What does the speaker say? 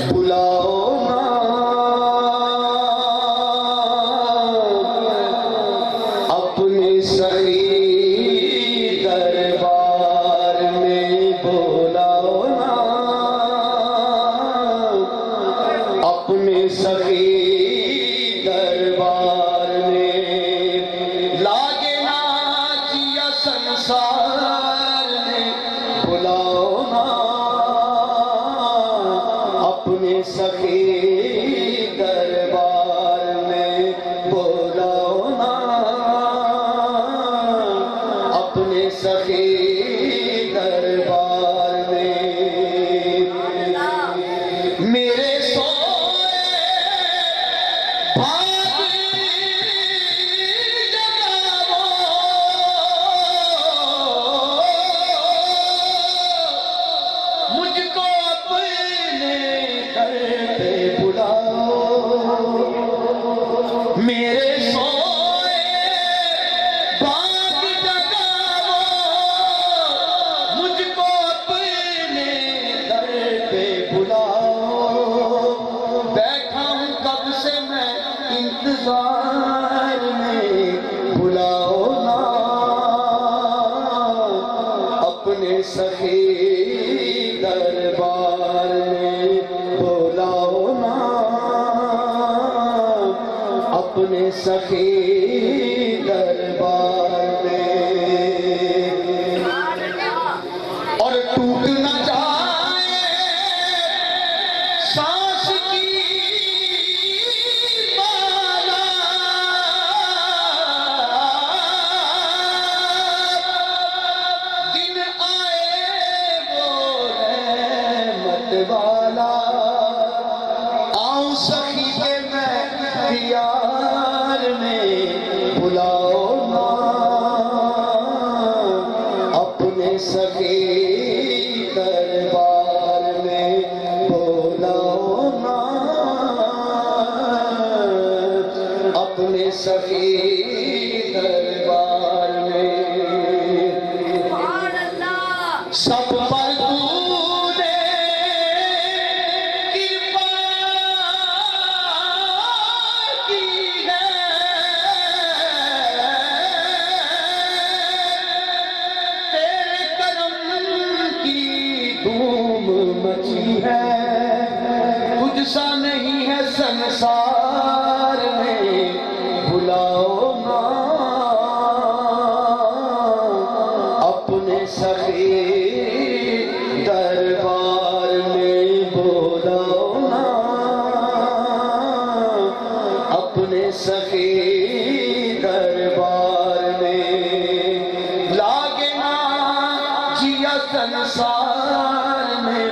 बुलाओ ना अपने सही दरबार में, बुलाओ ना अपने सही दरबार में। लागे ना जिया संसार में, बुलाओ ना अपने सखी दरबार में, बुलाओ ना अपने सखी दरबार में। मेरे सोए भाग जगावो, मुझको अपने घर पे बुलाओ। मेरे सोए भाग जगावो, मुझको अपने घर पे बुलाओ। बैठा हूँ कब से मैं इंतजार में, बुलाओ ना अपने सखी दरबार में, बुलाओ ना अपने सखी दरबार में। और टूट न जाए सांस की माला, दिन आए वो रहमत वाला। आऊं सखी के मैं प्यार में, बुलाओ ना अपने सखी दरबार में, बुलाओ ना अपने सखी दरबार में। सब पर तूने कृपा की है, तेरे करम की धूम मची है। तुझसा नहीं है संसार में, बुलाओ ना अपने सखी दरबार में, बुलाओ ना अपने सखी दरबार में। लागे ना जिया संसार में,